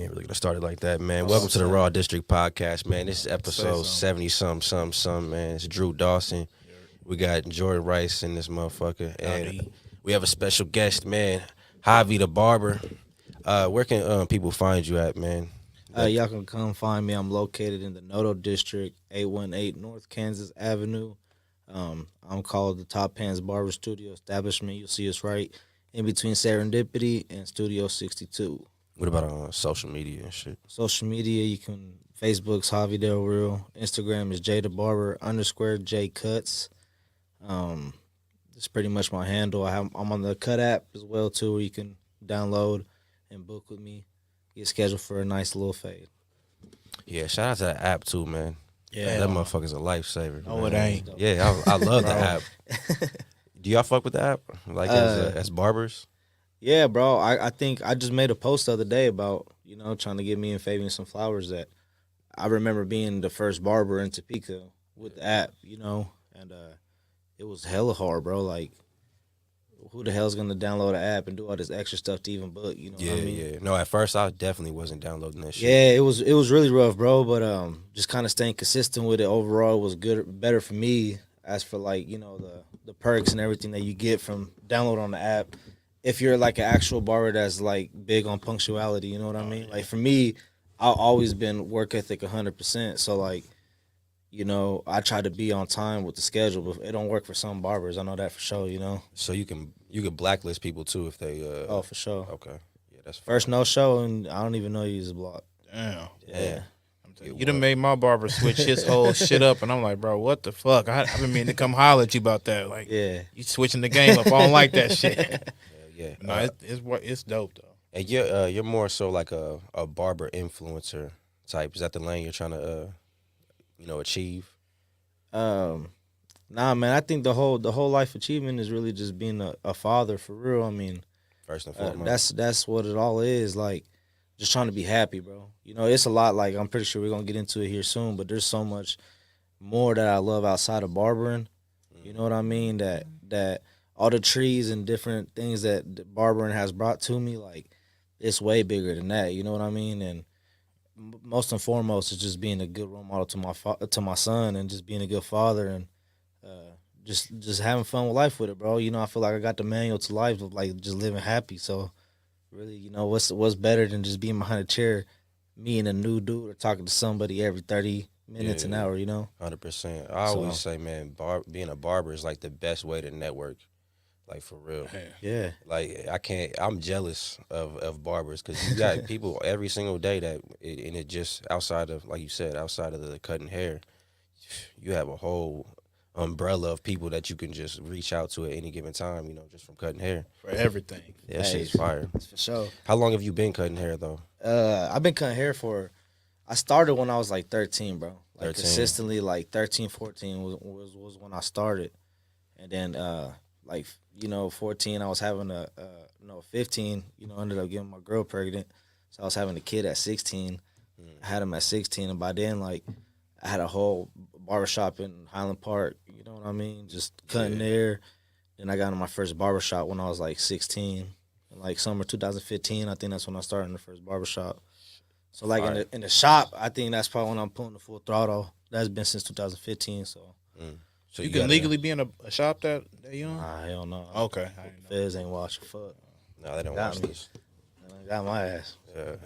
We ain't really gonna start it like that, man. Welcome to the Raw District podcast, man. This is episode 70-something, man. It's Drew Dawson. We got Jordan Rice in this motherfucker, and we have a special guest, man, Javier the Barber. Where can people find you at, man? Y'all can come find me. I'm located in the Noto District, 818 North Kansas Avenue. I'm called the Top Hands Barber Studio Establishment. You'll see us right in between Serendipity and Studio 62. What about social media and shit? Social media, you can Facebook's Javi Del Real. Instagram is @JayTheBarber_JCuts. It's pretty much my handle. I'm on the Cut app as well too, where you can download and book with me. Get scheduled for a nice little fade. Yeah, shout out to that app too, man. Yeah, that motherfucker's a lifesaver. No, it ain't. Yeah, I love the app. Do y'all fuck with the app? Like as barbers? Yeah, bro. I think I just made a post the other day about, trying to get me and Fabian some flowers. That I remember being the first barber in Topeka with the app, and it was hella hard, bro. Like, who the hell's gonna download an app and do all this extra stuff to even book? You know what I mean? Yeah. No, at first I definitely wasn't downloading that shit. Yeah, it was really rough, bro. But just kind of staying consistent with it overall was better for me. As for like, the perks and everything that you get from download on the app. If you're like an actual barber that's like big on punctuality, you know what I mean? Like for me, I've always been work ethic 100%. So like, I try to be on time with the schedule, but it don't work for some barbers. I know that for sure, So you can blacklist people too if they Oh, for sure. Okay. Yeah, that's first no show and I don't even know you use a block. Damn. Yeah. You done made my barber switch his whole shit up, and I'm like, bro, what the fuck? I've been meaning to come holler at you about that. Like, yeah, you switching the game up. I don't like that shit. Yeah. No, it's dope though. And you're more so like a barber influencer type. Is that the lane you're trying to achieve? Nah, man. I think the whole life achievement is really just being a father for real. I mean, first and foremost, that's what it all is. Like, just trying to be happy, bro. It's a lot. Like, I'm pretty sure we're gonna get into it here soon. But there's so much more that I love outside of barbering. You know what I mean? That all the trees and different things that barbering has brought to me, like, it's way bigger than that. You know what I mean? And most and foremost is just being a good role model to my son and just being a good father and just having fun with life with it, bro. I feel like I got the manual to life of like just living happy. So really, what's better than just being behind a chair, meeting a new dude or talking to somebody every 30 minutes an hour, 100%. I always say, man, being a barber is like the best way to network. Like, for real. Yeah. Like, I'm jealous of barbers because you got people every single day and it just outside of, like you said, outside of the cutting hair, you have a whole umbrella of people that you can just reach out to at any given time, just from cutting hair. For everything. Yeah, that shit's fire. For sure. How long have you been cutting hair, though? I've been cutting hair I started when I was like 13, bro. Like 13. Consistently, like 13, 14 was when I started. And then, 14, I was having 15, ended up getting my girl pregnant. So I was having a kid at 16. I had him at 16. And by then, like, I had a whole barbershop in Highland Park. You know what I mean? Just cutting there. Then I got into my first barbershop when I was like 16. In like summer 2015, I think that's when I started in the first barbershop. So like in the shop, I think that's probably when I'm pulling the full throttle. That's been since 2015 . So So you can legally be in a shop that young? Nah, hell no. Okay. Feds ain't watching fuck. No, they don't Got watch me. this. Got my ass.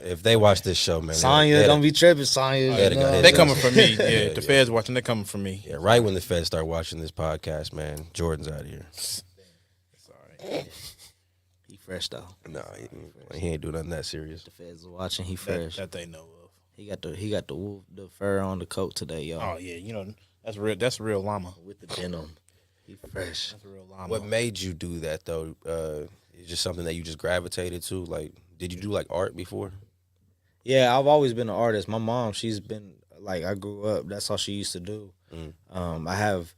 If they watch this show, man, Sonya, don't be tripping, Sonya. They coming for me. Yeah, the feds watching, they coming for me. Yeah, right when the feds start watching this podcast, man, Jordan's out of here. Sorry. He fresh though. No, he ain't doing nothing that serious. The feds are watching. He fresh. That they know of. He got the fur on the coat today, yo. Oh yeah, that's real. That's a real llama with the denim. He fresh. That's a real llama. What made you do that though? Is just something that you just gravitated to? Like, did you do like art before? Yeah, I've always been an artist. My mom, she's been like, I grew up. That's all she used to do. I have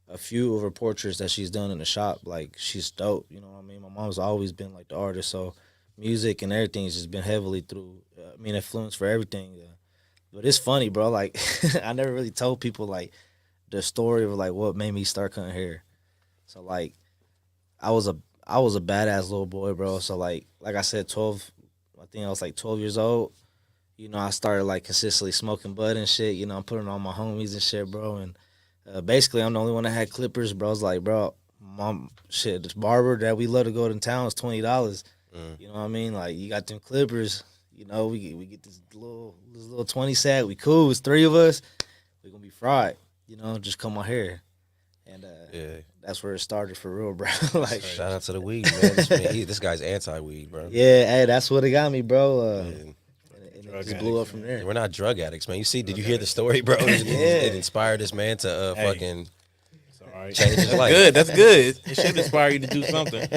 a few of her portraits that she's done in the shop. Like, she's dope. You know what I mean? My mom's always been like the artist. So music and everything has just been heavily through. Influence for everything. But it's funny, bro. Like, I never really told people like the story of like what made me start cutting hair. So like, I was a badass little boy, bro. So like I said, 12. I think I was like 12 years old. you know, I started like consistently smoking bud and shit. You know, I'm putting on my homies and shit, bro. And basically, I'm the only one that had clippers, bro. I was like, bro, mom, shit, this barber that we love to go to town is $20. You know what I mean? Like, you got them clippers. You know, we get this little 20 sack. We cool. It's 3 of us. We gonna be fried. You know, just come on here. And that's where it started for real, bro. Like, shout out to the weed, man. This guy's anti-weed, bro. Yeah, hey, that's what it got me, bro. And it just blew up from there. we're not drug addicts, man. You see, did you hear the story, bro? It inspired this man to fucking change his life. Good, that's good. It should inspire you to do something.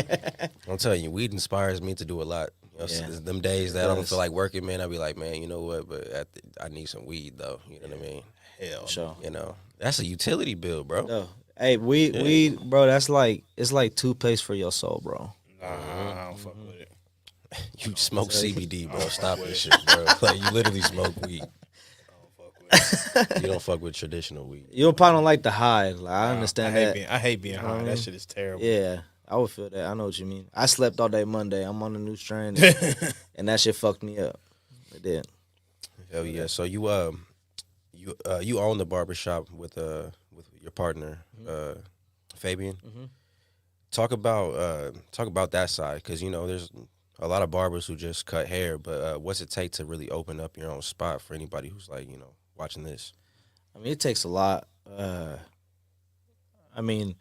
I'm telling you, weed inspires me to do a lot. You know, them days that I don't feel like working, man, I be like, man, you know what? But I need some weed, though. You know what I mean? Hell, sure. You know, that's a utility bill, bro. No. Hey, weed, bro. That's like it's like toothpaste for your soul, bro. Nah, I don't fuck with it. You smoke CBD, bro. Stop this shit, bro. Like, you literally smoke weed. You don't fuck with traditional weed. You probably don't like the high. Like, I understand that. I hate being high. That shit is terrible. Yeah, I would feel that. I know what you mean. I slept all day Monday. I'm on a new strain, and that shit fucked me up. It did. Hell yeah. So you own the barbershop with your partner, Fabian. Mm-hmm. Talk about that side, because you know there's a lot of barbers who just cut hair, but what's it take to really open up your own spot for anybody who's like, you know, watching this? I mean, it takes a lot. I mean,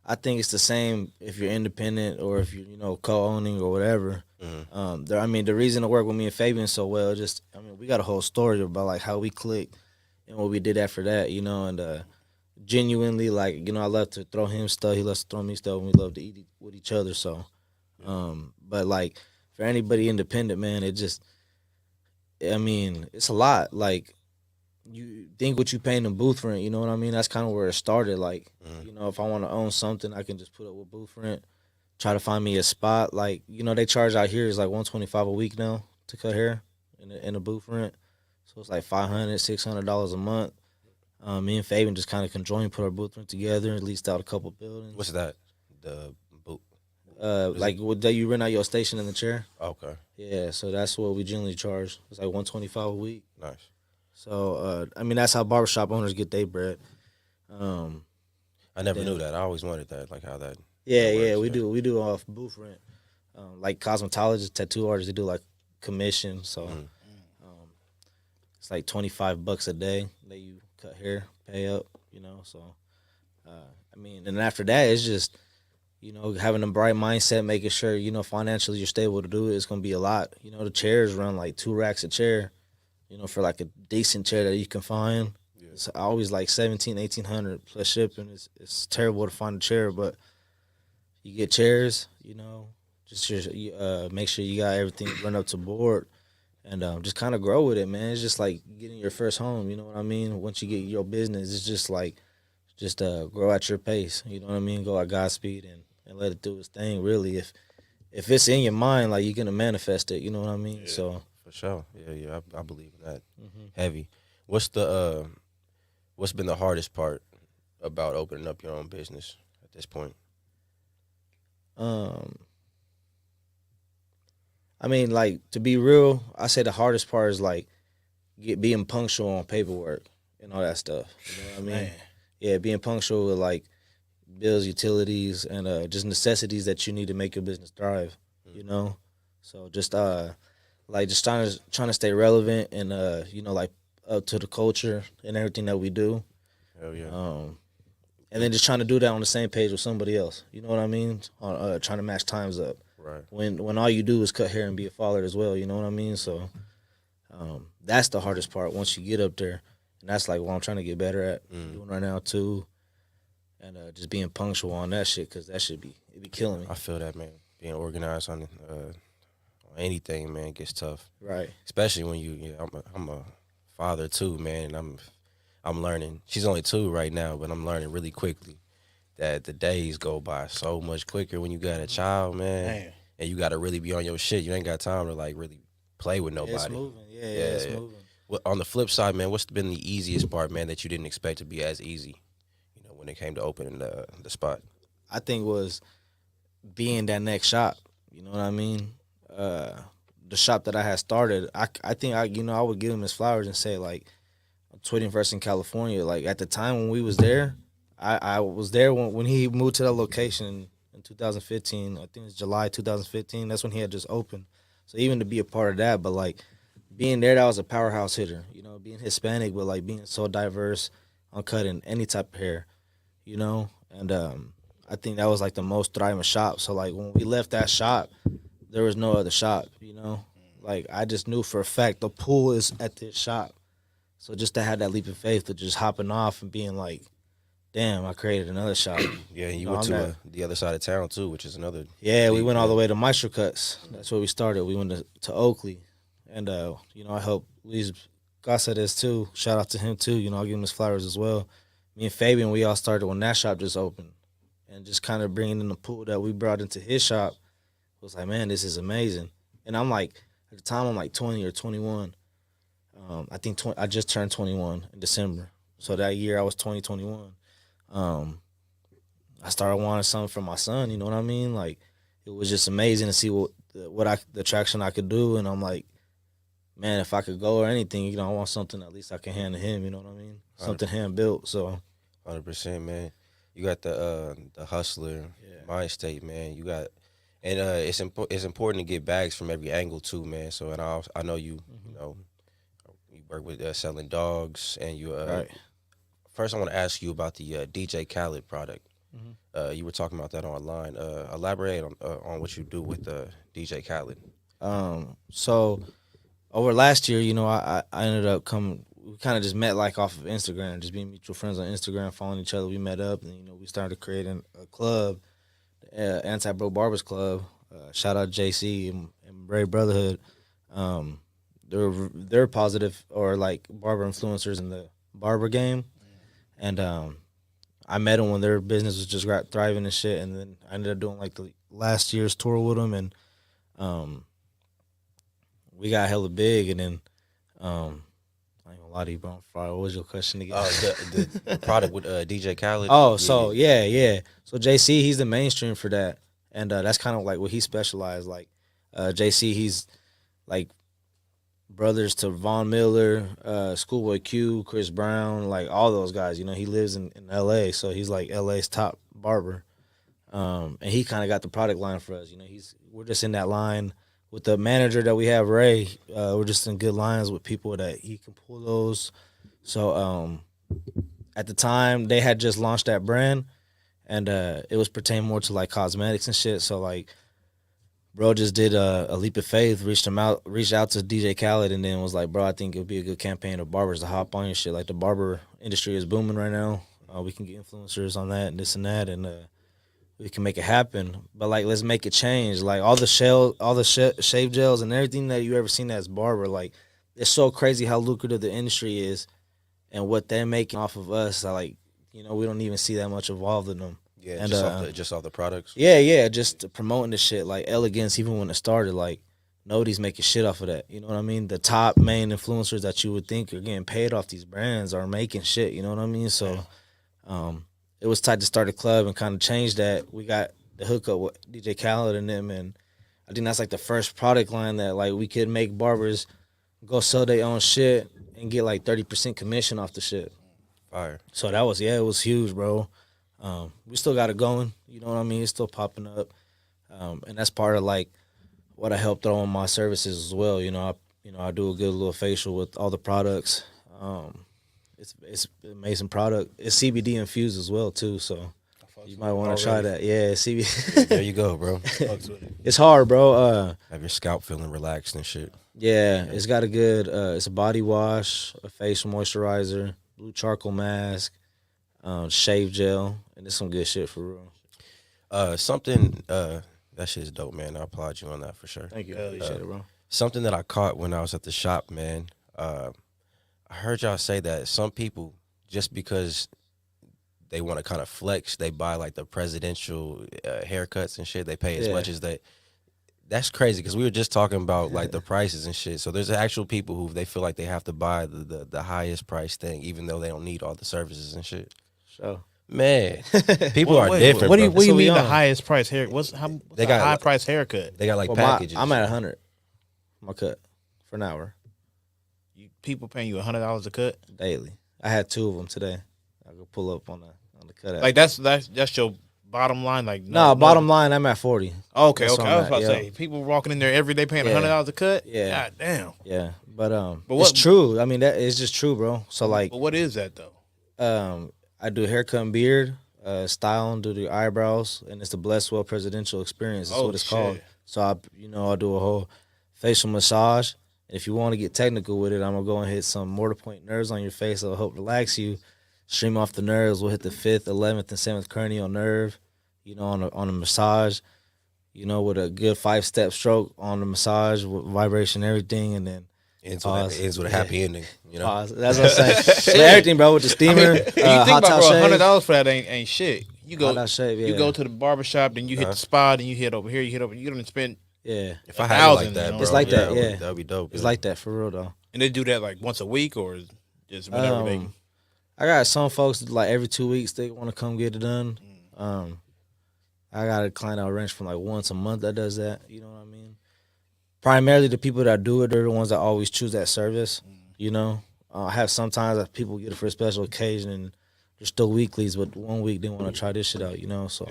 I think it's the same if you're independent or if you're, you know, co-owning or whatever. Mm-hmm. I mean, the reason to work with me and Fabian so well, we got a whole story about like how we clicked and what we did after that, you know, and genuinely, like, you know, I love to throw him stuff, he loves to throw me stuff, and we love to eat with each other. So, but like for anybody independent, man, it's a lot. Like, you think what you paying in booth rent, you know what I mean? That's kind of where it started. Like, you know, if I want to own something, I can just put up with booth rent, try to find me a spot. Like, you know, they charge out here is like $125 a week now to cut hair in a booth rent. So it's like $500, $600 a month. Me and Fabian just kind of conjoined, put our booth rent together, and leased out a couple buildings. What's that? The boot? Like, what day you rent out your station in the chair? Okay. Yeah, so that's what we generally charge. It's like $125 a week. Nice. So, I mean, that's how barbershop owners get their bread. I never knew that. I always wondered that, like how that. Yeah, we do off booth rent. Like cosmetologists, tattoo artists, they do like commission. So, it's like $25 a day that you cut hair, pay up. You know, so I mean, and after that, it's just, you know, having a bright mindset, making sure, you know, financially you're stable to do it. It's gonna be a lot. You know, the chairs run like 2 racks a chair. You know, for like a decent chair that you can find. Yeah. It's always like $1,700-$1,800 plus shipping. It's terrible to find a chair, but you get chairs, you know, just make sure you got everything run up to board, and just kind of grow with it, man. It's just like getting your first home, you know what I mean? Once you get your business, it's just like, grow at your pace, you know what I mean? Go at Godspeed and let it do its thing, really. If it's in your mind, like, you're going to manifest it, you know what I mean? Yeah. So. For sure. Yeah, I believe in that. Heavy. What's been the hardest part about opening up your own business at this point? I mean, like, to be real, I say the hardest part is like being punctual on paperwork and all that stuff. You know what I mean? Man. Yeah, being punctual with like bills, utilities, and just necessities that you need to make your business thrive. You know, so just like, just trying to stay relevant and you know, like, up to the culture and everything that we do. Hell yeah. And then just trying to do that on the same page with somebody else. You know what I mean? Trying to match times up. Right. When all you do is cut hair and be a father as well. You know what I mean? So that's the hardest part once you get up there, and that's like what I'm trying to get better at doing right now too. And just being punctual on that shit, because that should be killing me. I feel that, man. Being organized on anything, man, gets tough. Right. Especially when I'm a father too, man, and I'm learning. She's only 2 right now, but I'm learning really quickly that the days go by so much quicker when you got a child, man. And you got to really be on your shit. You ain't got time to like really play with nobody. It's moving. Yeah, it's moving. Well, on the flip side, man, what's been the easiest part, man, that you didn't expect to be as easy, you know, when it came to opening the spot? I think was being that next shop. You know what I mean? the shop that I had started, I think I would give him his flowers and say like, I'm tweeting first in California. Like at the time when we was there, I was there when he moved to that location in 2015. I think it's July 2015. That's when he had just opened. So even to be a part of that, but like being there, that was a powerhouse hitter. You know, being Hispanic, but like being so diverse on cutting any type of hair. You know, and I think that was like the most thriving shop. So like when we left that shop, there was no other shop. You know, like I just knew for a fact the pool is at this shop. So just to have that leap of faith to just hopping off and being like, damn, I created another shop. Yeah, you went to the other side of town too, which is another. Yeah, we went all the way to Maestro Cuts. That's where we started. We went to Oakley, and I helped Luis Gaceres too. Shout out to him too. You know, I give him his flowers as well. Me and Fabian, we all started when that shop just opened, and just kind of bringing in the pool that we brought into his shop. Was like, man, this is amazing. And I'm like, at the time, I'm like 20 or 21. I think I just turned 21 in December. So that year I was 21. I started wanting something for my son, you know what I mean? Like, it was just amazing to see the traction I could do. And I'm like, man, if I could go or anything, you know, I want something at least I can hand to him, you know what I mean? Something hand built, so. 100%, man. You got the hustler mind state, man. You got, and it's important to get bags from every angle too, man. So, and I know you, you know, you work with selling dogs, and you. Right. First, I want to ask you about the DJ Khaled product. You were talking about that online. Elaborate on what you do with DJ Khaled. So over last year, you know, I ended up coming. We kind of just met like off of Instagram, just being mutual friends on Instagram, following each other. We met up, and you know, we started creating a club, Anti-Bro Barbers Club. Shout out JC and Brave Brotherhood. They're positive or like barber influencers in the barber game, and I met them when their business was just thriving and shit. And then I ended up doing like the last year's tour with them, and we got hella big. And then I ain't gonna lie to you, bro. What was your question again? The product with DJ Khaled. Oh, so yeah. So JC, he's the mainstream for that, and that's kind of like what he specialized. Like JC, he's like brothers to Von Miller, Schoolboy Q, Chris Brown, like all those guys. You know, he lives in LA, so he's like LA's top barber. And he kind of got the product line for us. You know, we're just in that line with the manager that we have, Ray. We're just in good lines with people that he can pull those. So at the time, they had just launched that brand, and it was pertaining more to like cosmetics and shit. So like, bro just did a leap of faith, reached out to DJ Khaled, and then was like, bro, I think it would be a good campaign of barbers to hop on your shit. Like the barber industry is booming right now. We can get influencers on that and this and that, and we can make it happen. But like, let's make it change. Like all the shave gels and everything that you ever seen as barber, like it's so crazy how lucrative the industry is, and what they're making off of us. Like, you know, we don't even see that much involved in them. Yeah, and just off the products. Yeah, just promoting the shit like Elegance. Even when it started, like nobody's making shit off of that. You know what I mean? The top main influencers that you would think are getting paid off these brands are making shit. You know what I mean? So, it was tight to start a club and kind of change that. We got the hookup with DJ Khaled and them, and I think that's like the first product line that like we could make barbers go sell their own shit and get like 30% commission off the shit. Fire. So that was it was huge, bro. We still got it going, you know what I mean? It's still popping up, and that's part of like what I help throw on my services as well. You know, I do a good little facial with all the products. It's an amazing product. It's CBD infused as well too, so you might want to try that. Yeah, CBD. There you go, bro. It's hard, bro. Have your scalp feeling relaxed and shit. Yeah, it's got a good. It's a body wash, a facial moisturizer, blue charcoal mask, shave gel, and it's some good shit for real. Something that shit is dope, man. I applaud you on that for sure. Thank you. Appreciate it, bro. Something that I caught when I was at the shop, man. I heard y'all say that some people, just because they want to kind of flex, they buy like the presidential haircuts and shit. They pay as much as they. That's crazy, because we were just talking about like the prices and shit. So there's actual people who they feel like they have to buy the highest price thing, even though they don't need all the services and shit. So man, people are different. What do you mean we the on. highest price hair? What's They got high price haircut? They got like Well, packages. I'm at 100. my cut for an hour People paying you $100 a cut? daily. I had 2 of them today. I could pull up on the cut app. Like that's your bottom line? Like Bottom line, I'm at 40. Okay, That's okay. where I I'm was about at, to say people walking in there every day paying Yeah. $100 a cut? Yeah. God damn. Yeah, but what- it's true. I mean, that it's just true, bro. So like, But what is that though? I do haircut and beard, style and do the eyebrows, and it's the Blesswell Presidential Experience. That's Oh, what it's shit. called. So I do a whole facial massage. If you want to get technical with it, I'm gonna go and hit some mortar point nerves on your face that'll help relax you. Stream off the nerves. We'll hit the 5th, 11th, and 7th cranial nerve. On a massage. With a good 5-step stroke on the massage with vibration, everything, and then Ends with a happy ending. pause. That's what I'm saying. Everything, bro, with the steamer, You think hot about towel bro, shave. $100 for that ain't shit. You go Hot towel shave, you yeah. go to the barbershop, then you hit the spa, then you hit over here, you don't spend. Yeah, If I had it like 1,000, that, you know? bro, It's like that, yeah. that'd be dope. it's like that for real though. And they do that like once a week or just whenever they. I got some folks that, like every 2 weeks they want to come get it done. I got a client I range from like once a month that does that. You know what I mean? Primarily the people that do it, they're the ones that always choose that service. I have sometimes that people get it for a special occasion and they're still weeklies, but one week they want to try this shit out. So I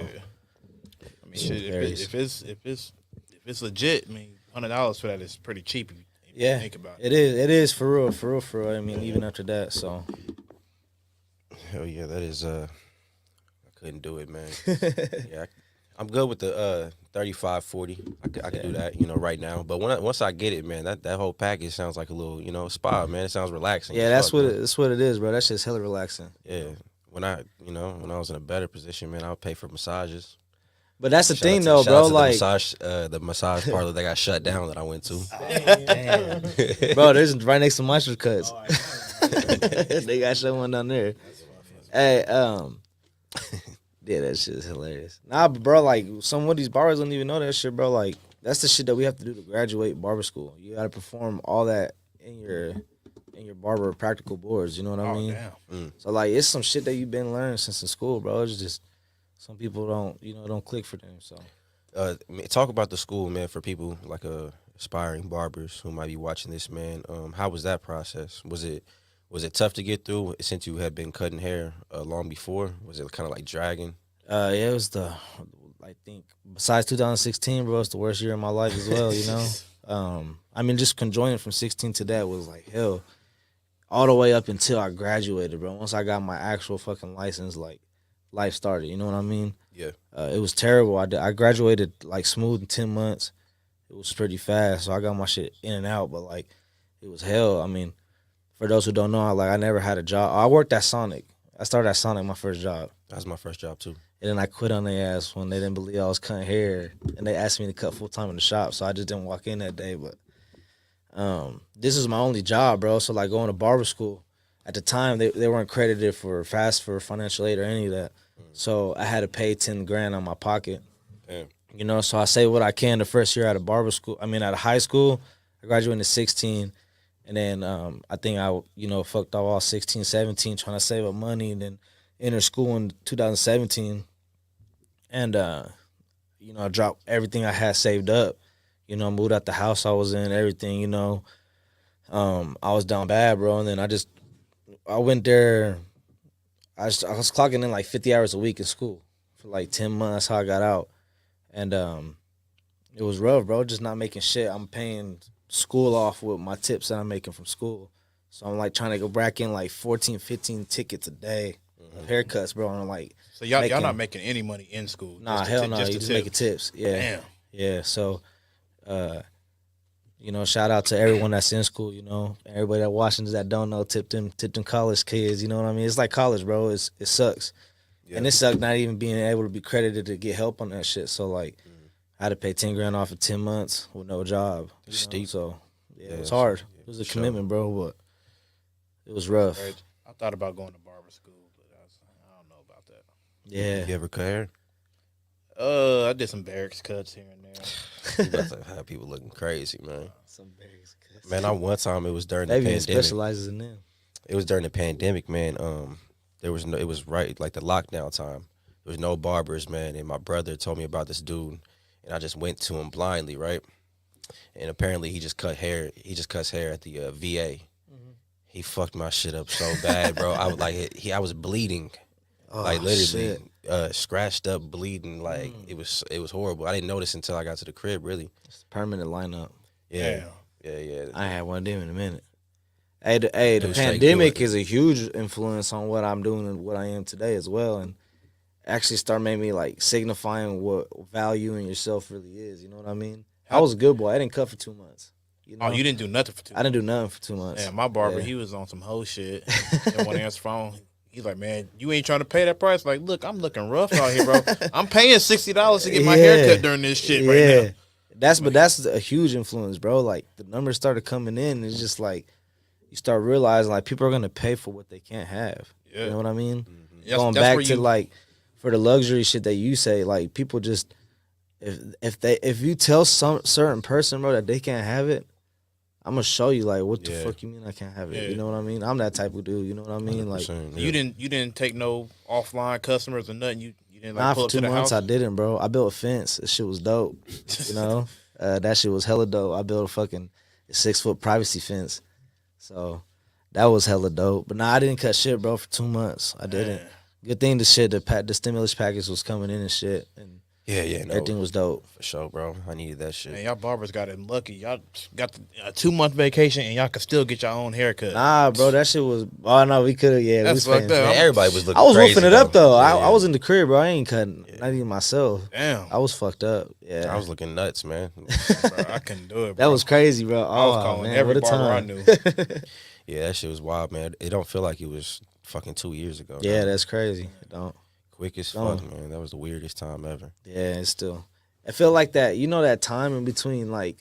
mean, shit, if it's legit, I mean, $100 for that is pretty cheap. If you think about it. It is for real. I mean, even after that, so Hell yeah, that is. I couldn't do it, man. Yeah, I'm good with the 35, 40. I could do that, right now. But once I get it, man, that whole package sounds like a little, spa, man. It sounds relaxing. yeah, that's what it is, bro. That shit's hella relaxing. Yeah, when I was in a better position, man, I would pay for massages. But that's the Shout thing, out to- though, bro. shout out to Like, the massage parlor that got shut down that I went to. damn. Bro, there's right next to Monster Cuts. They got someone down there. Hey, yeah, that shit is hilarious. Nah, but bro, like some of these barbers don't even know that shit, bro. Like that's the shit that we have to do to graduate barber school. You got to perform all that in your barber practical boards. You know what I mean? Damn. So like, it's some shit that you've been learning since in school, bro. It's just some people don't click for them. So Talk about the school, man, for people like aspiring barbers who might be watching this, man. How was that process? Was it tough to get through since you had been cutting hair long before? Was it kind of like dragging? yeah, it was I think besides 2016, bro, it's the worst year of my life as well. I mean, just conjoining from 16 to that was like hell, all the way up until I graduated, bro. Once I got my actual fucking license, like life started. You know what I mean? Yeah. It was terrible. I graduated like smooth in 10 months. It was pretty fast, so I got my shit in and out. But like, it was hell. I mean, for those who don't know, I never had a job. I worked at Sonic. I started at Sonic, my first job. That was my first job too. And then I quit on their ass when they didn't believe I was cutting hair. And they asked me to cut full time in the shop. So I just didn't walk in that day. But this is my only job, bro. So like going to barber school, at the time they weren't credited for financial aid or any of that. So I had to pay 10 grand on my pocket. Damn. So I save what I can the first year out of out of high school. I graduated in 16. And then I think I, fucked off all 16, 17 trying to save up money and then entered school in 2017. And, I dropped everything I had saved up. Moved out the house I was in, everything, I was down bad, bro. And then I went there. I was clocking in like 50 hours a week in school for like 10 months. That's how I got out. And it was rough, bro, just not making shit. I'm paying school off with my tips that I'm making from school. So I'm like trying to go back in like 14, 15 tickets a day of haircuts, bro. And I'm like, so y'all not making any money in school? Nah, hell no. You just making tips. Yeah. Damn. Yeah. So, shout out to everyone that's in school, everybody that watching that don't know, tip them college kids, you know what I mean? It's like college, bro. It sucks. Yeah. And it sucked not even being able to be credited to get help on that shit. So like, I had to pay 10 grand off for 10 months with no job. Steep. So yeah, it was hard. It was a commitment, bro, but it was rough. I thought about going to barber school, but I don't know about that. Yeah. You ever cut hair? I did some barracks cuts here and there. You about to have people looking crazy, man. Some barracks cuts. Man, one time it was during the Maybe pandemic. specializes in them. It was during the pandemic, man. It was right like the lockdown time. There was no barbers, man, and my brother told me about this dude, and I just went to him blindly, right? and apparently he just cut hair. He just cuts hair at the VA. He fucked my shit up so bad, bro. I was like, I was bleeding, like literally scratched up, bleeding. Like it was horrible. I didn't notice until I got to the crib. Really, it's a permanent lineup. Yeah. I had one of them in a minute. Hey, the pandemic is a huge influence on what I'm doing and what I am today as well, and actually start making me like signifying what value in yourself really is. You know what I mean? I was a good boy. I didn't cut for 2 months. You know? Oh, you didn't do nothing for 2 months? I didn't do nothing for 2 months. Yeah, my barber, he was on some whole shit. Didn't want to answer phone. He's like, man, you ain't trying to pay that price? Like, look, I'm looking rough out here, bro. I'm paying $60 to get my hair cut during this shit right now. That's a huge influence, bro. Like, the numbers started coming in. It's just like, you start realizing, like, people are going to pay for what they can't have. Yeah. You know what I mean? Mm-hmm. Going back to, like, for the luxury shit that you say, like, people just, if you tell some certain person, bro, that they can't have it, I'm gonna show you, like, what the fuck you mean I can't have it? Yeah. You know what I mean? I'm that type of dude. You know what I mean? Like, you didn't take no offline customers or nothing. You didn't like pull up to the house? For 2 months I didn't, bro. I built a fence. That shit was dope. You know, that shit was hella dope. I built a fucking 6-foot privacy fence, so that was hella dope. But nah, I didn't cut shit, bro, for 2 months. I didn't. Good thing the stimulus package was coming in and shit, and everything was dope. For sure, bro. I needed that shit. Man, y'all barbers got it lucky. Y'all got a 2-month vacation and y'all could still get your own haircut. Nah, bro, that shit was. Oh no, we could have. Yeah, that's fucked up. Man, everybody was looking. I was crazy, whooping it up though. Yeah, I was in the crib, bro. I ain't cutting, not even myself. Damn, I was fucked up. Yeah, I was looking nuts, man. Bro, I couldn't do it, bro. That was crazy, bro. I was calling every barber I knew. Yeah, that shit was wild, man. It don't feel like it was fucking 2 years ago. Yeah, that's crazy. It don't. Quick as fuck, man. That was the weirdest time ever. Yeah, it's still. I feel like that. You know that time in between like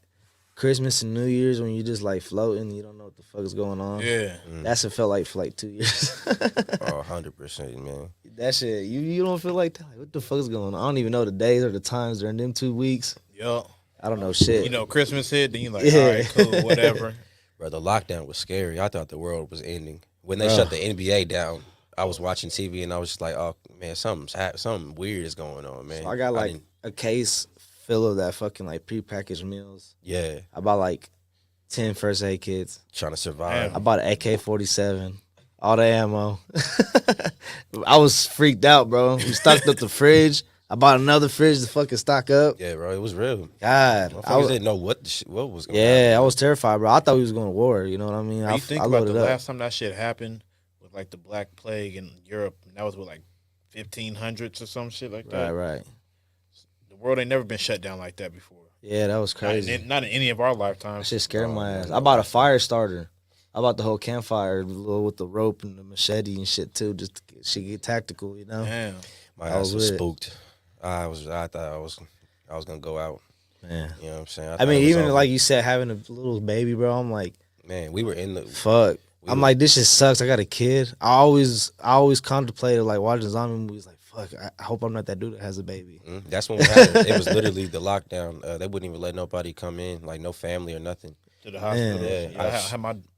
Christmas and New Year's when you just like floating, you don't know what the fuck is going on. Yeah, that's what it felt like for like 2 years. 100%, man. That shit, you don't feel like that. Like, what the fuck is going on? I don't even know the days or the times during them 2 weeks. Yup. I don't know shit. You know, Christmas hit, then you like, all right, cool, whatever. Bro, the lockdown was scary. I thought the world was ending when they shut the NBA down. I was watching TV and I was just like, oh man, something weird is going on, man. So I got like a case full of that fucking like prepackaged meals. Yeah. I bought like 10 first aid kits. Trying to survive. I bought an AK-47, all the ammo. I was freaked out, bro. We stocked up the fridge. I bought another fridge to fucking stock up. Yeah, bro, it was real. God, I didn't know what was going on. Yeah, I was terrified, bro. I thought we was going to war. You know what I mean? You think about the last time that shit happened with like the Black Plague in Europe, and that was with like 1500s or some shit like that. Right. The world ain't never been shut down like that before. Yeah, that was crazy. Not in any of our lifetimes. That shit scared my ass. I bought a fire starter. I bought the whole campfire with the rope and the machete and shit too, just to get tactical, you know. Damn. My ass was spooked. I thought I was gonna go out. Man. You know what I'm saying? I mean, even like you said, having a little baby, bro, I'm like, man, we were in the fuck. I'm like, this shit sucks. I got a kid. I always contemplated like watching zombie movies. Like, fuck. I hope I'm not that dude that has a baby. That's what happened. It was literally the lockdown. They wouldn't even let nobody come in, like no family or nothing. To the hospital. Man. Yeah, I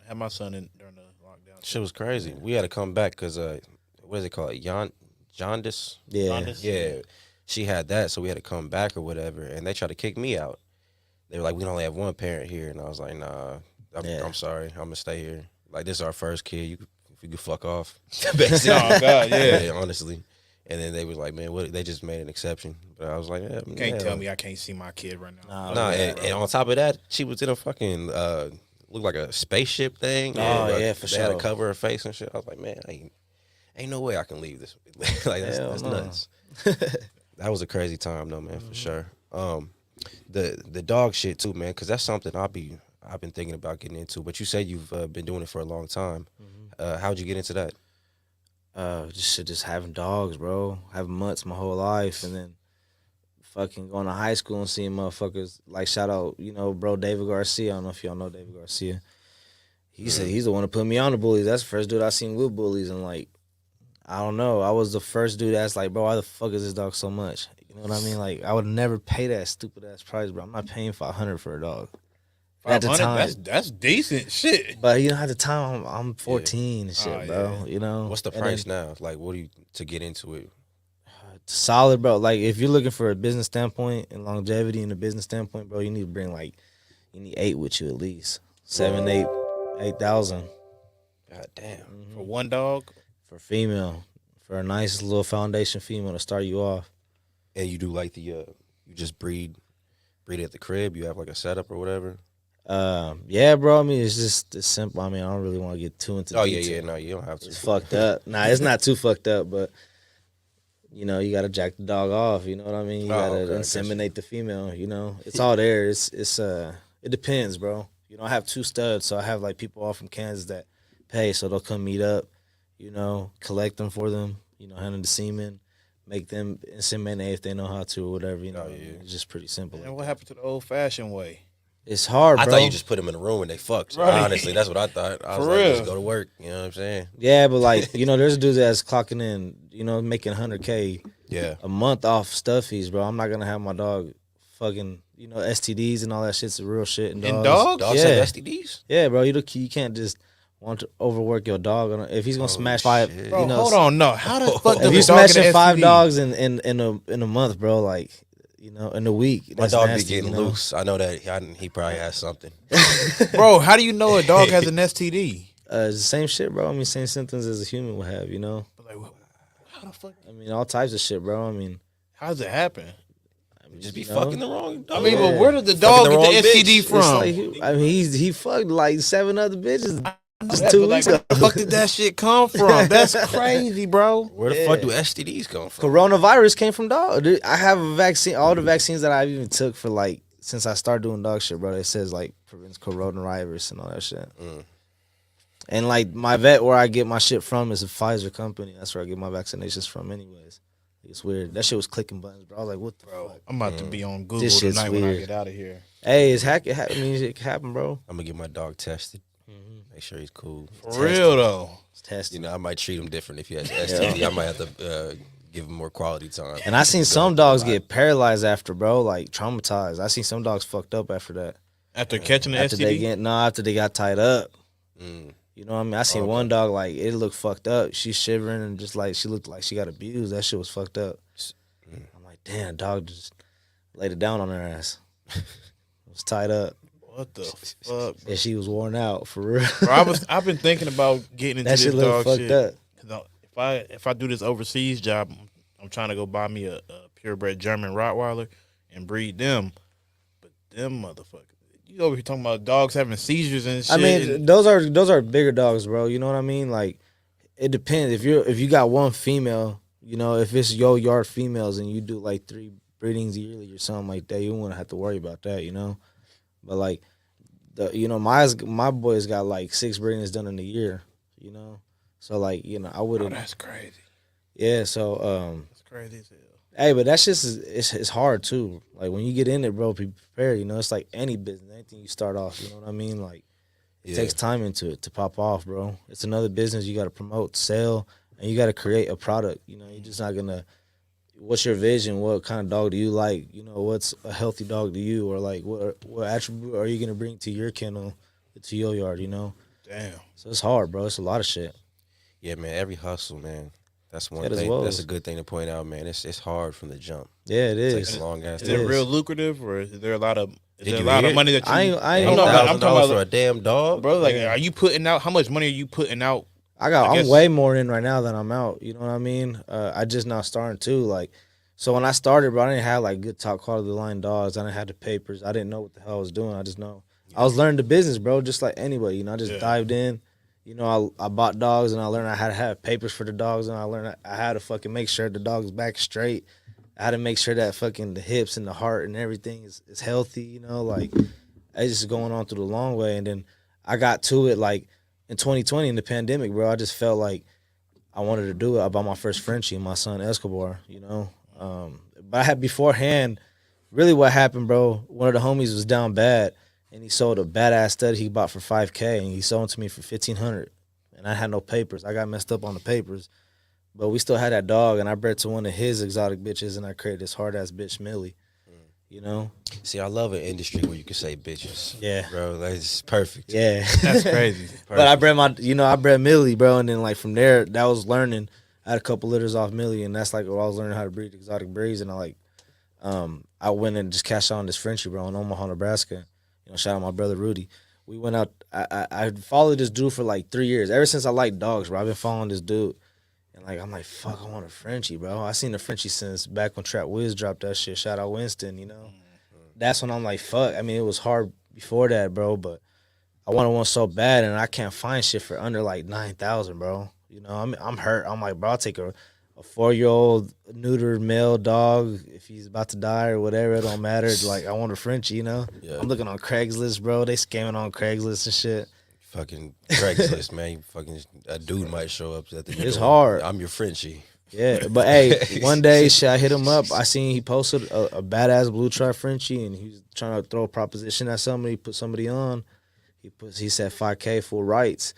had my son in during the lockdown. Shit was crazy. We had to come back because what is it called? Jaundice. Yeah. Jaundice? Yeah. She had that, so we had to come back or whatever. And they tried to kick me out. They were like, we only have one parent here, and I was like, nah, I'm sorry, I'm gonna stay here. Like, this is our first kid. You could fuck off. Basically. Oh God, yeah, honestly. And then they was like, man, what? They just made an exception. But I was like, yeah, you can't tell me I can't see my kid right now. Nah, and on top of that, she was in a fucking looked like a spaceship thing. Oh yeah, for sure. They had to cover her face and shit. I was like, man, ain't no way I can leave this. Like that's nuts. That was a crazy time though, man, for sure. The dog shit too, man, because that's something I've been thinking about getting into. But you said you've been doing it for a long time. How'd you get into that? Just having dogs, bro. Having mutts my whole life, and then fucking going to high school and seeing motherfuckers like shout out, you know, bro David Garcia. I don't know if y'all know David Garcia. He said he's the one to put me on the bullies. That's the first dude I seen with bullies, and like, I don't know. I was the first dude that's like, bro, why the fuck is this dog so much? You know what I mean? Like, I would never pay that stupid ass price, bro. I'm not paying $500 for a dog. At the time, that's decent shit. But you know, at the time, I'm 14 and shit, bro. You know, what's the price now? Like, what do you to get into it? Solid, bro. Like, if you're looking for a business standpoint and longevity in a business standpoint, bro, you need to bring like, you need 8 with you at least. 7, 8,000. God damn. For one dog? For female. For a nice little foundation female to start you off. And you do like you just breed at the crib? You have like a setup or whatever? Yeah, bro. I mean, it's just it's simple. I mean, I don't really want to get too into detail. Yeah. No, you don't have to. It's fucked up. Nah, it's not too fucked up, but you know, you gotta jack the dog off. You know what I mean? You gotta inseminate the female. You know, it's all there. It depends, bro. You know, I have 2 studs, so I have like people all from Kansas that pay, so they'll come meet up. You know, collect them for them. You know, handle the semen, make them inseminate if they know how to or whatever. You know, it's just pretty simple. And what happened to the old-fashioned way? It's hard, bro. I thought you just put them in a room and they fucked. Right. Honestly, that's what I thought. I was For like, real. just go to work. You know what I'm saying? Yeah, but like, you know, there's dudes that's clocking in, you know, making $100K a month off stuffies, bro. I'm not gonna have my dog fucking, you know, STDs and all that shit's real shit. And dogs? Dogs have STDs? Yeah, bro. You can't just want to overwork your dog. If he's gonna smash 5, shit. Bro, you know, hold on, no. How the fuck if does you a dog get smashing an 5 STD? dogs in a month, bro, like, you know, in a week, My that's dog nasty, be getting you know? loose. I know that he probably has something. Bro, how do you know a dog has an STD? It's the same shit, bro. I mean, same symptoms as a human would have, you know. Like, how the fuck? I mean, all types of shit, bro. I mean, How does it happen? Just be you know? fucking the wrong dog. I mean, Yeah. but where did the dog the get wrong the STD bitch. from? it's like I mean, he fucked like 7 other bitches just Yeah, 2 but, like, weeks where ago. the fuck did that shit come from? That's crazy, bro. Where the fuck do STDs come from? Coronavirus came from dog. Dude, I have a vaccine. All the vaccines that I've even took for like since I started doing dog shit, bro. It says like prevents coronavirus and all that shit. And like my vet, where I get my shit from, is a Pfizer company. That's where I get my vaccinations from, anyways. It's weird. That shit was clicking buttons, bro. I was like, what the fuck? I'm about to be on Google This shit's tonight when I weird. get out of here. Hey, I mean, it can happen, bro. I'm gonna get my dog tested. Make sure he's cool. For real, though. It's testing. You know, I might treat him different if he has STD. I might have to give him more quality time. And I seen some dogs get paralyzed after, bro, like traumatized. I seen some dogs fucked up after that. After catching the After STD? after they got tied up. You know what I mean? I seen one dog, like, it looked fucked up. She's shivering and just like, she looked like she got abused. That shit was fucked up. I'm like, damn, dog just laid it down on her ass. It was tied up. What the fuck? And she was worn out, for real. Bro, I've been thinking about getting into That this shit dog looked fucked shit. up. 'Cause if I do this overseas job, I'm trying to go buy me a purebred German Rottweiler and breed them. But them motherfuckers, you over here talking about dogs having seizures and shit. I mean, those are bigger dogs, bro. You know what I mean? Like, it depends. If you got one female, you know, if it's your yard females and you do like 3 breedings yearly or something like that, you wouldn't have to worry about that, you know. But like, my boys got like 6 breedings done in a year, you know. So like, you know, I wouldn't. Oh, that's crazy. Yeah. So That's crazy as hell. hey, but that's just it's hard too. Like when you get in it, bro, be prepared. You know, it's like any business, anything you start off. You know what I mean? Like it takes time into it to pop off, bro. It's another business you got to promote, sell, and you got to create a product. You know, you're just not gonna. What's your vision? What kind of dog do you like? You know, what's a healthy dog to you, or like what attribute are you gonna bring to your kennel, to your yard? You know. Damn. So it's hard, bro. It's a lot of shit. Yeah, man. Every hustle, man. That's one That as thing. well. That's a good thing to point out, man. It's hard from the jump. Yeah, it It takes is. a long ass Is time. it real lucrative, or is there a lot of Did you money that you? I ain't I'm know that. talking $1,000 about, for a damn dog, bro. Like, are you putting out? How much money are you putting out? I I'm guess- way more in right now than I'm out. You know what I mean? I just now starting too. Like, so when I started, bro, I didn't have like good top quality line dogs. I didn't have the papers. I didn't know what the hell I was doing. I just know I was learning the business, bro. Just like anybody, you know. I just dived in. You know, I bought dogs and I learned how to have papers for the dogs, and I learned I had to fucking make sure the dog's back straight. I had to make sure that fucking the hips and the heart and everything is healthy. You know, like it's just going on through the long way. And then I got to it like in 2020 in the pandemic, bro. I just felt like I wanted to do it. I bought my first Frenchie, my son Escobar, you know. But I had beforehand, really what happened, bro, one of the homies was down bad and he sold a badass stud he bought for $5K and he sold it to me for $1,500. And I had no papers. I got messed up on the papers. But we still had that dog and I bred to one of his exotic bitches and I created this hard ass bitch Millie. You know? See, I love an industry where you can say bitches. Yeah. Bro, that's perfect. Yeah. That's crazy. But I bred Millie, bro, and then like from there, that was learning. I had a couple litters off Millie, and that's like what I was learning how to breed exotic breeds. And I went and just cashed on this Frenchie, bro, in Omaha, Nebraska. shout out my brother Rudy. We went out. I followed this dude for like 3 years. Ever since I liked dogs, bro. I've been following this dude. And like I'm like, fuck, I want a Frenchie, bro. I seen the Frenchie since back when Trap Wiz dropped that shit. Shout out Winston, That's when I'm like, fuck. I mean, it was hard before that, bro, but I wanted one so bad, and I can't find shit for under like 9,000, bro. I'm hurt. I'm like, bro, I'll take a 4-year-old neutered male dog if he's about to die or whatever. It don't matter. Like, I want a Frenchie, Yeah. I'm looking on Craigslist, bro. They scamming on Craigslist and shit. Fucking Craigslist, man. Fucking a dude might show up at the It's hard. I'm your Frenchie. Yeah, but hey, one day, shit, I hit him up. I seen he posted a badass blue tri Frenchie, and he was trying to throw a proposition at somebody, put somebody on. He said 5K full rights.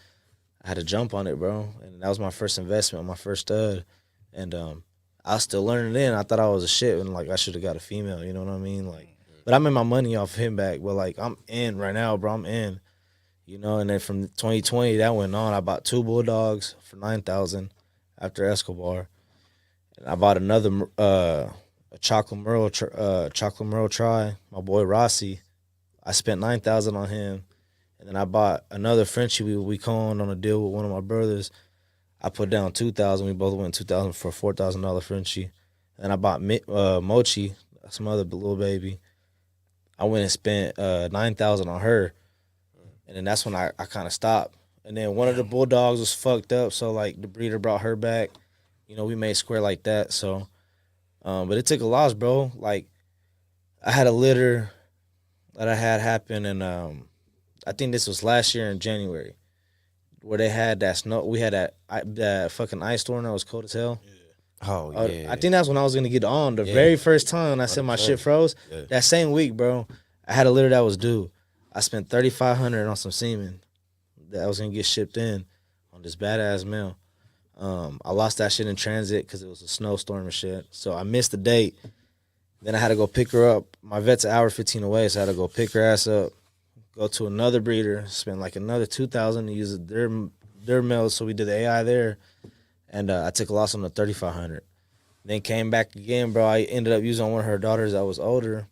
I had to jump on it, bro, and that was my first investment, my first stud, and I was still learning then. I thought I was a shit, and like I should have got a female. You know what I mean? Like, but I made my money off him back. But like I'm in right now, bro. I'm in. And then from 2020 that went on. I bought 2 bulldogs for 9,000 after Escobar. And I bought another a chocolate merle try. My boy Rossi. I spent 9,000 on him, and then I bought another Frenchie. We coned on a deal with one of my brothers. I put down 2,000. We both went 2,000 for a $4,000 Frenchie. And I bought Mochi, some other little baby. I went and spent 9,000 on her, and then that's when I kind of stopped. And then one of the bulldogs was fucked up, so like the breeder brought her back. We made square like that. So, but it took a loss, bro. Like I had a litter that I had happen, and I think this was last year in January, where they had that snow. We had that fucking ice storm that was cold as hell. Oh yeah. I think that's when I was gonna get on the very first time I said my shit froze. Yeah. That same week, bro, I had a litter that was due. I spent $3,500 on some semen that I was gonna get shipped in on this badass male. I lost that shit in transit because it was a snowstorm and shit. So I missed the date. Then I had to go pick her up. My vet's an hour 15 away, so I had to go pick her ass up, go to another breeder, spend like another $2,000 to use their male. So we did the AI there, and I took a loss on the $3,500. Then came back again, bro. I ended up using one of her daughters that was older.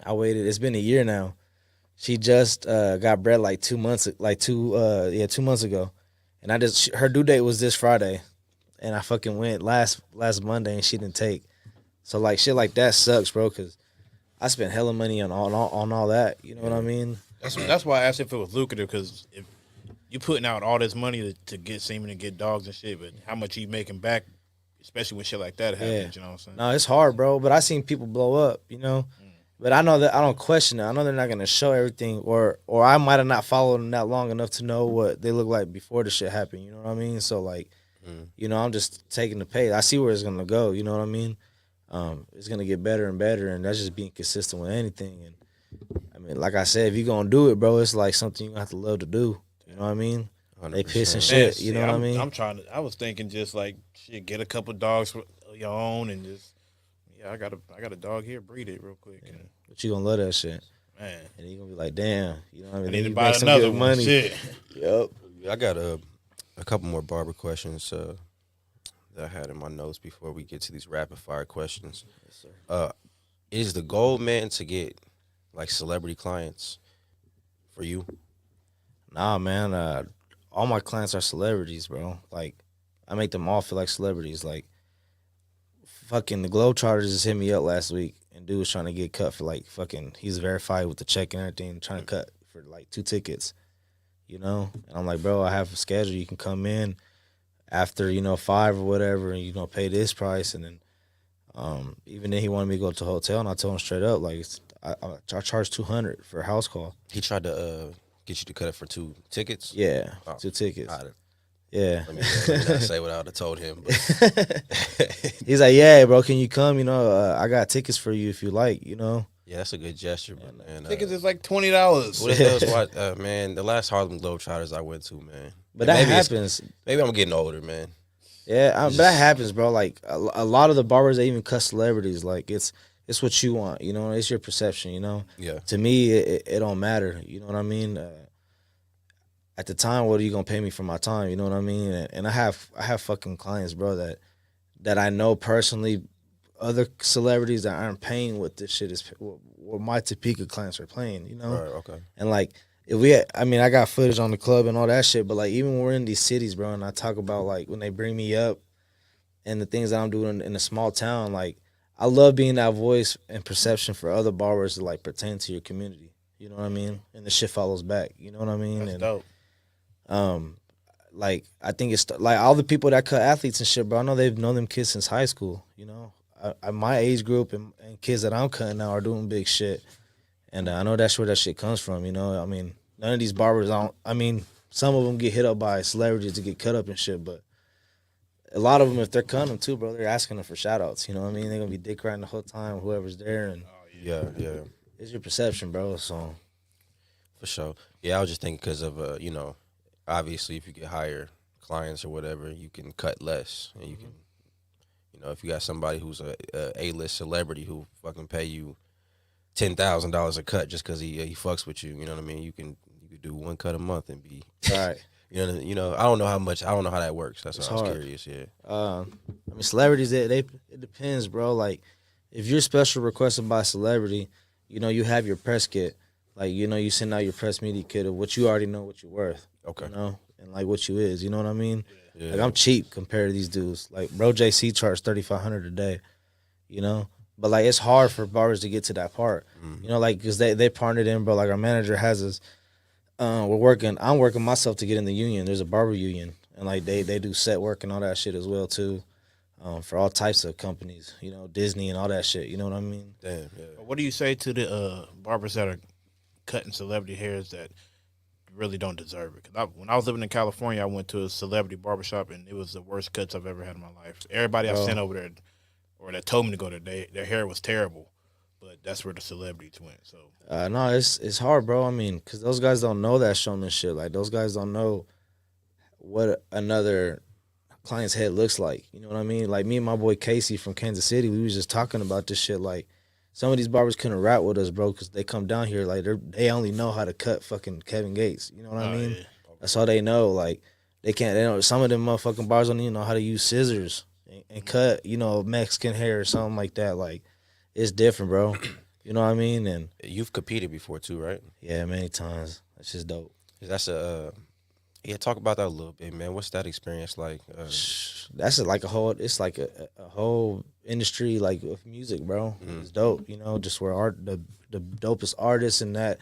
I waited. It's been a year now. She just got bred like 2 months, 2 months ago, and her due date was this Friday, and I fucking went last Monday, and she didn't take. So like shit like that sucks, bro, because I spent hella money on all that. You know what I mean? That's why I asked if it was lucrative, because if you putting out all this money to get semen and get dogs and shit, but how much you making back, especially when shit like that happens, you know what I'm saying? No, it's hard, bro. But I seen people blow up, But I know that I don't question it. I know they're not gonna show everything, or I might have not followed them that long enough to know what they look like before the shit happened. You know what I mean? So like, I'm just taking the pace. I see where it's gonna go. You know what I mean? It's gonna get better and better, and that's just being consistent with anything. And I mean, like I said, if you're gonna do it, bro, it's like something you have to love to do. You know what I mean? 100%. They piss and shit. You know what I mean? I was thinking just like shit, get a couple dogs for your own and just. Yeah, I got a dog here. Breed it real quick. Yeah. But you gonna love that shit, man. And you gonna be like, damn, you know what I mean? I need to buy another one. Money. Shit. Yep. I got a couple more barber questions that I had in my notes before we get to these rapid fire questions. Yes, sir. Is the goal, man, to get like celebrity clients for you? Nah, man. All my clients are celebrities, bro. Like, I make them all feel like celebrities. Like, fucking the Globetrotters just hit me up last week, and dude was trying to get cut for like fucking. He's verified with the check and everything, trying to cut for like 2 tickets, And I'm like, bro, I have a schedule. You can come in after 5 or whatever, and pay this price. And then even then he wanted me to go to a hotel, and I told him straight up, like, I charge $200 for a house call. He tried to get you to cut it for 2 tickets. Yeah, 2 tickets. Yeah. Let me not say what I would have told him. But. He's like, yeah, bro, can you come? I got tickets for you if you like, Yeah, that's a good gesture, man. Tickets is like $20. What is those? Man, the last Harlem Globetrotters I went to, man. But that happens. Maybe I'm getting older, man. Yeah, but that happens, bro. Like, a lot of the barbers, they even cut celebrities. Like, it's what you want, It's your perception, Yeah. To me, it don't matter, you know what I mean? At the time, what are you gonna pay me for my time? You know what I mean? And I have fucking clients, bro, that I know personally, other celebrities that aren't paying what this shit is, what my Topeka clients are playing, you know? Right, okay. And like, if we had, I mean, I got footage on the club and all that shit, but like, even when we're in these cities, bro, and I talk about like when they bring me up and the things that I'm doing in a small town, like, I love being that voice and perception for other barbers to like pertain to your community. You know what I mean? And the shit follows back. You know what I mean? That's and dope. like, I think it's like all the people that cut athletes and shit, bro. I know they've known them kids since high school. You know, my age group and kids that I'm cutting now are doing big shit, and I know that's where that shit comes from. You know, I mean, none of these barbers, I mean, some of them get hit up by celebrities to get cut up and shit, but a lot of them, if they're cutting them too, bro, they're asking them for shout outs. You know what I mean? They're gonna be dick riding the whole time, whoever's there, and Yeah. it's your perception, bro. So For sure. Yeah, I was just thinking because of, you know, obviously if you get higher clients or whatever, you can cut less. And you can, you know, if you got somebody who's a A-list celebrity who fucking pay you $10,000 a cut just because he fucks with you, you know what I mean? You could do one cut a month and be, right. you know, I don't know how that works. That's It's why I was hard. curious, yeah. I mean, celebrities, it depends, bro. Like, if you're special requested by a celebrity, you know, you have your press kit. Like, you know, you send out your press media kit of what you already know what you're worth. Okay. You know, and like what you is. You know what I mean? Yeah. Like, I'm cheap compared to these dudes. Like, bro, JC charges $3,500 a day. You know, but like it's hard for barbers to get to that part. You know, like because they partnered in, bro. Like our manager has us. I'm working myself to get in the union. There's a barber union, and like they do set work and all that shit as well too. For all types of companies, you know, Disney and all that shit. You know what I mean? Damn, yeah. What do you say to the barbers that are cutting celebrity hairs that really don't deserve it? Because when I was living in California, I went to a celebrity barbershop, and it was the worst cuts I've ever had in my life. Everybody I sent over there, or that told me to go there, their hair was terrible. But that's where the celebrities went. So no, it's hard, bro. I mean, because those guys don't know that showmanship. Like those guys don't know what another client's head looks like. You know what I mean? Like me and my boy Casey from Kansas City, we was just talking about this shit. Like some of these barbers couldn't rap with us, bro, because they come down here like they only know how to cut fucking Kevin Gates. You know what I mean? Yeah. That's all they know. Like they can't. They don't. Some of them motherfucking barbers don't even know how to use scissors and cut. You know, Mexican hair or something like that. Like it's different, bro. You know what I mean? And You've competed before too, right? yeah, many times. That's just dope. That's yeah. Talk about that a little bit, man. What's that experience like? That's like a whole. It's like a whole industry like of music, bro. It's dope. You know, just where the dopest artists and that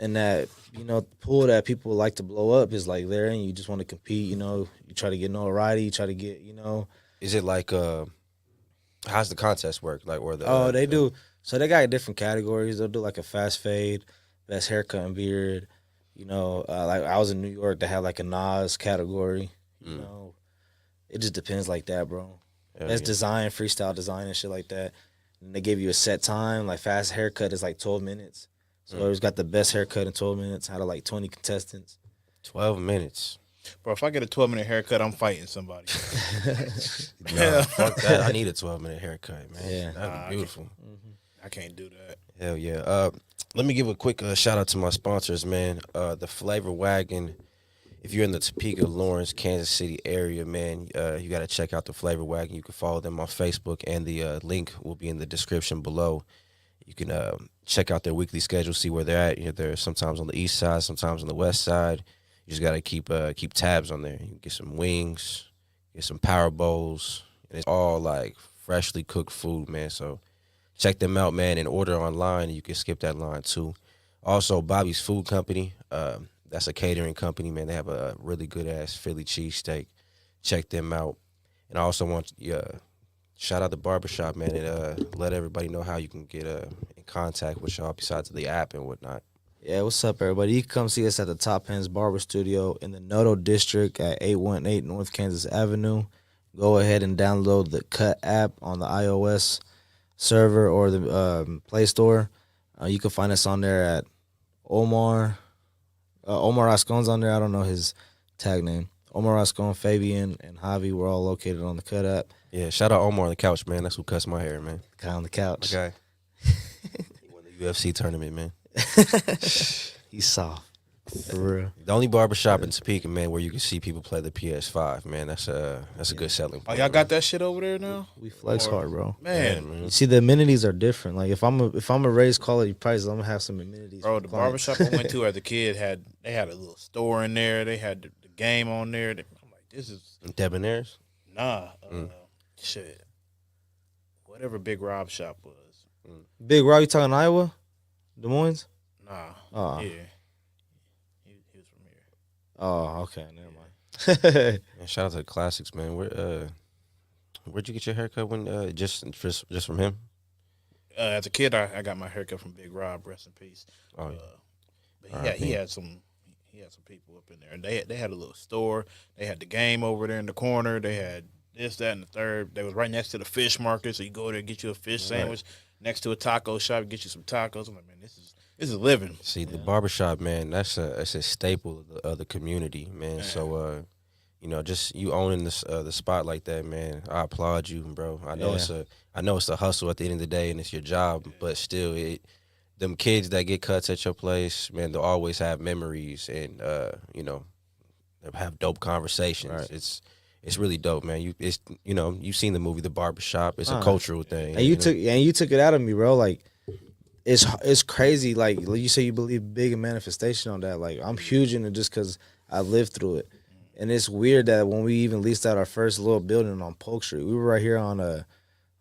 you know pool that people like to blow up is like there, and you just want to compete. You know, you try to get notoriety. You try to get Is it like how's the contest work? Like or the Oh, they do. So they got different categories. They'll do like a fast fade, best haircut and beard. You know, like I was in New York, they had like a Nas category. You know, it just depends like that, bro. Best design, freestyle design and shit like that. And they give you a set time. Like fast haircut is like 12 minutes. So whoever's got the best haircut in 12 minutes out of like 20 contestants. 12 minutes. Bro, if I get a 12-minute haircut, I'm fighting somebody. Nah, fuck that. I need a 12-minute haircut, man. Yeah. That'd be beautiful. I can't do that. Hell yeah. Let me give a quick shout out to my sponsors, man. The Flavor Wagon. If you're in the Topeka, Lawrence, Kansas City area, man, you got to check out the Flavor Wagon. You can follow them on Facebook, and the link will be in the description below. You can check out their weekly schedule, see where they're at. You know, they're sometimes on the east side, sometimes on the west side. You just got to keep tabs on there. You can get some wings, get some power bowls. And it's all like freshly cooked food, man. So check them out, man, and order online. You can skip that line too. Also, Bobby's Food Company. That's a catering company, man. They have a really good ass Philly cheesesteak. Check them out. And I also want shout out the barbershop, man, and let everybody know how you can get in contact with y'all besides the app and whatnot. Yeah, what's up, everybody? You can come see us at the Top Hands Barber Studio in the Noto District at 818 North Kansas Avenue. Go ahead and download the Cut app on the iOS server or the Play Store. You can find us on there at Omar Rascon's on there. I don't know his tag name. Omar Rascon, Fabian, and Javi. We're all located on the Cut app. Yeah, shout out Omar on the couch, man. That's who cuts my hair, man. Guy on the couch. Okay. He won the UFC tournament, man. He's soft. For real. The only barbershop in Topeka, man, where you can see people play the PS5, man. That's a good selling Oh, point. y'all got that shit over there now? We flex hard, bro. Man, You see, the amenities are different. Like if I'm a raise quality price, I'm gonna have some amenities. bro, for the clients. barbershop I went to as a kid had a little store in there. They had the game on there. I'm like, this is Debonair's? shit. Whatever Big Rob shop was. Big Rob, you talking Iowa, Des Moines? Nah. Oh. Yeah. He was from here. Oh, okay, never mind. Man, shout out to the classics, man. Where'd you get your haircut when just from him? As a kid, I got my haircut from Big Rob. Rest in peace. Oh, But he had some people up in there, and they had a little store. They had the game over there in the corner. They had this, that, and the third. They was right next to the fish market, so you go there, get you a fish sandwich next to a taco shop, get you some tacos. I'm like, man, this is living. See, the barbershop, man, that's a staple of the community, man. So, just you owning the spot like that, man, I applaud you, bro. I know it's a hustle at the end of the day, and it's your job, but still, them kids that get cuts at your place, man, they'll always have memories and they'll have dope conversations. Right. It's really dope, man. You've seen the movie The Barbershop. It's a cultural thing. And you took it out of me, bro. Like it's crazy. Like you say, you believe big in manifestation on that. Like I'm huge in it just because I lived through it. And it's weird that when we even leased out our first little building on Polk Street, we were right here on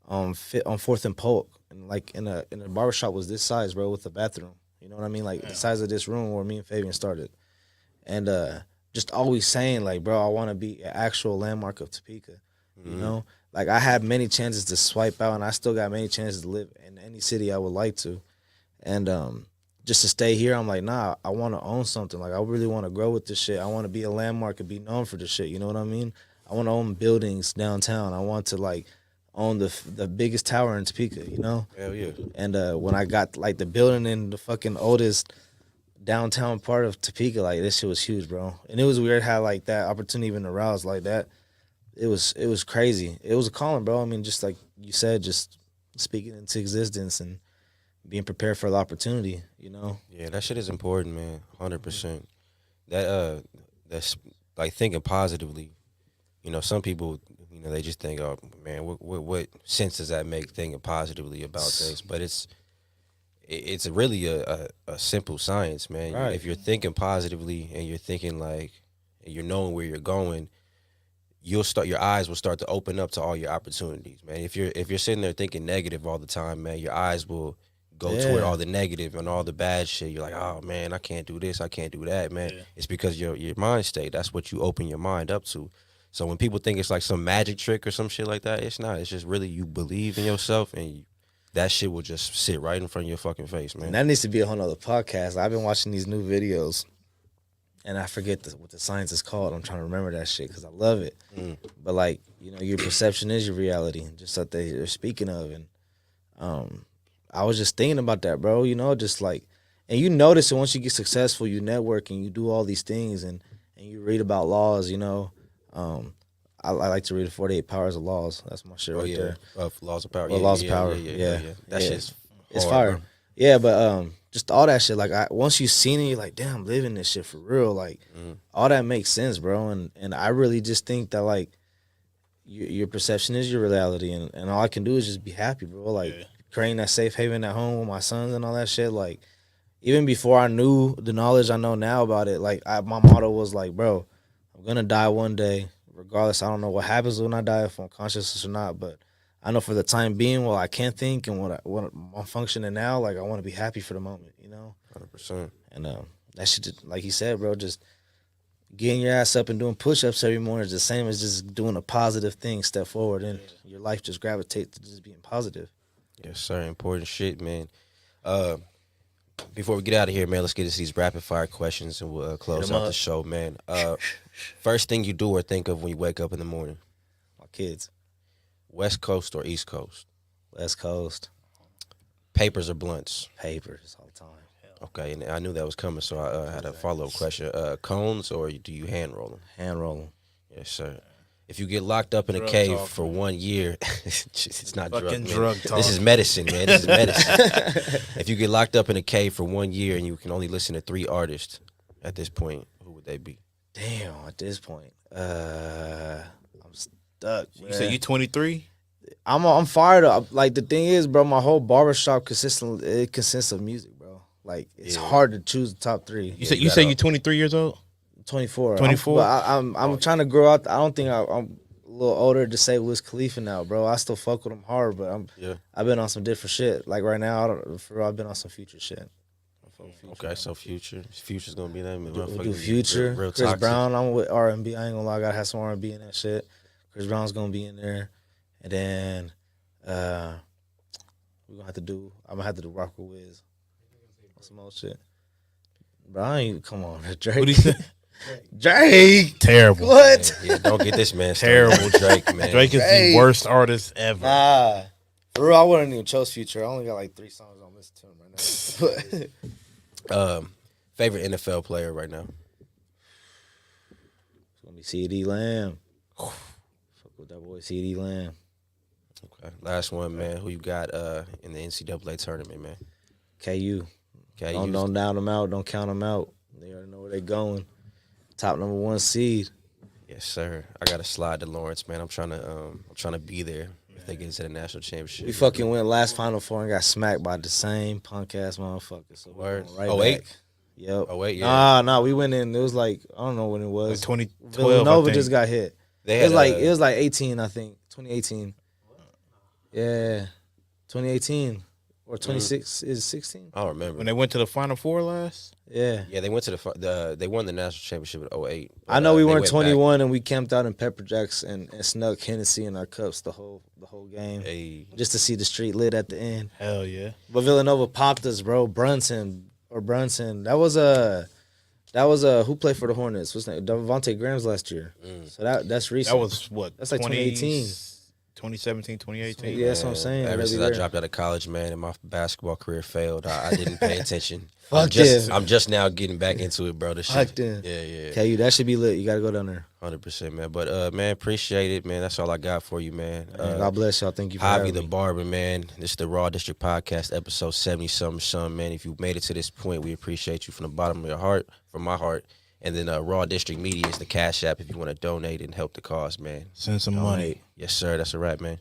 4th and Polk, and like in a barbershop was this size, bro, with a bathroom. You know what I mean? Like the size of this room where me and Fabian started, and just always saying like, bro, I want to be an actual landmark of Topeka. You know, like I had many chances to swipe out, and I still got many chances to live in any city I would like to, and just to stay here, I'm like, nah, I want to own something. Like I really want to grow with this shit. I want to be a landmark and be known for this shit. You know what I mean? I want to own buildings downtown. I want to like own the biggest tower in Topeka. You know? Hell yeah. And when I got like the building in the fucking oldest downtown part of Topeka, like this shit was huge, bro. And it was weird how like that opportunity even aroused like that. It was crazy. It was a calling, bro. I mean, just like you said, just speaking into existence and being prepared for the opportunity, you know? Yeah, that shit is important, man. 100%. That's like thinking positively. You know, some people, they just think, oh man, what sense does that make, thinking positively about things? But it's really a simple science, man. Right. If you're thinking positively and you're thinking like, and you're knowing where you're going, your eyes will start to open up to all your opportunities, man. If you're sitting there thinking negative all the time, man, your eyes will go toward all the negative and all the bad shit. You're like, oh man, I can't do this, I can't do that, man. Yeah. It's because your mind state. That's what you open your mind up to. So when people think it's like some magic trick or some shit like that, it's not. It's just really you believe in yourself, and that shit will just sit right in front of your fucking face, man. And that needs to be a whole other podcast. I've been watching these new videos, and I forget what the science is called. I'm trying to remember that shit because I love it. But like, your perception is your reality, just like they're speaking of. And I was just thinking about that, bro. Just like, and you notice it once you get successful, you network and you do all these things, and you read about laws. I like to read the 48 Powers of Laws. That's my shit there. Laws of Power. Laws of Power. Yeah. That shit's it's hard, fire. bro. Yeah, but just all that shit. Like once you seen it, you're like, damn, I'm living this shit for real. Like all that makes sense, bro. And I really just think that like your perception is your reality, and all I can do is just be happy, bro. Like creating that safe haven at home with my sons and all that shit. Like even before I knew the knowledge I know now about it, like my motto was like, bro, I'm gonna die one day. Regardless, I don't know what happens when I die, if I'm conscious or not, but I know for the time being, while I can't think and what I'm functioning now, like I want to be happy for the moment, 100%. And that shit, like he said, bro, just getting your ass up and doing push-ups every morning is the same as just doing a positive thing, step forward, and your life just gravitates to just being positive. Yes, sir. Important shit, man. Before we get out of here, man, let's get into these rapid fire questions and we'll close out the show, man. First thing you do or think of when you wake up in the morning? My kids. West Coast or East Coast? West Coast. Papers or blunts? Papers all the time. Okay, and I knew that was coming, so I had a follow-up question. Cones or do you hand roll them? Hand roll them. Yes, sir. If you get locked up in a cave for 1 year, it's not drug talk. This is medicine, man. This is medicine. If you get locked up in a cave for 1 year and you can only listen to 3 artists, at this point, who would they be? Damn, at this point, I'm stuck. You said you 23? I'm fired up. Like the thing is, bro, my whole barbershop consists of music, bro. Like it's hard to choose the top 3. You say you 23 years old? 24. 24. I'm trying to grow out. I don't think I'm a little older to say Wiz Khalifa now, bro. I still fuck with him hard, but I've been on some different shit. Like right now, I've been on some Future shit. Okay, so Future's gonna be that. We'll do Future, real Chris toxic. Brown. I'm with R&B. I ain't gonna lie, I gotta have some R&B in that shit. Chris Brown's gonna be in there, and then I'm gonna have to do Rock with Wiz. Some old shit. Bro, I ain't come on, Drake. What do you say? Drake. Terrible. What? Yeah, don't get this man started. Terrible. Drake, man. Drake is the worst artist ever. Nah. For real, I wouldn't even chose Future. I only got like 3 songs on listen to him right now. Favorite NFL player right now? It's gonna be CD Lamb. Fuck with that boy CD Lamb. Okay, last one, man. Who you got in the NCAA tournament, man? KU. Okay, Don't down them out. Don't count them out. They already know where they going. Top number 1 seed. Yes, sir. I gotta slide to Lawrence, man. I'm trying to be there if they get into the national championship. We fucking went last Final Four and got smacked by the same punk ass motherfucker. So Word. right 08? back. Yep. Oh wait, yeah. Nah, we went in. It was like I don't know when it was. Like 2012. Villanova just got hit. They It had, was like 18, I think. 2018. Yeah. 2018. Or 26 is 16? I don't remember. When they went to the Final Four last? Yeah. Yeah, they went to they won the national championship in 08. I know we they weren't went 21 and we camped out in Pepper Jacks and snuck Hennessy in our cups the whole game. Hey, Just to see the street lit at the end. Hell yeah. But Villanova popped us, bro. Brunson. That was who played for the Hornets? What's his name? Devontae Graham's last year. So that's recent. That was what? That's like 2018. 2017, 2018. Yeah, that's what I'm saying. ever They'll since be I there. dropped out of college, man, and my basketball career failed, I didn't pay attention. Fuck yeah. I'm just now getting back into it, bro. This Fuck shit. them. Yeah. KU, that should be lit. You got to go down there. 100%, man. But man, appreciate it, man. That's all I got for you, man. God bless y'all. Thank you for Javier having the me. Barber, man. This is the Raw District Podcast, episode 70-something, man. If you've made it to this point, we appreciate you from the bottom of your heart, from my heart. And then Raw District Media is the Cash App if you want to donate and help the cause, man. Send some money. Yes, sir. That's a wrap, man.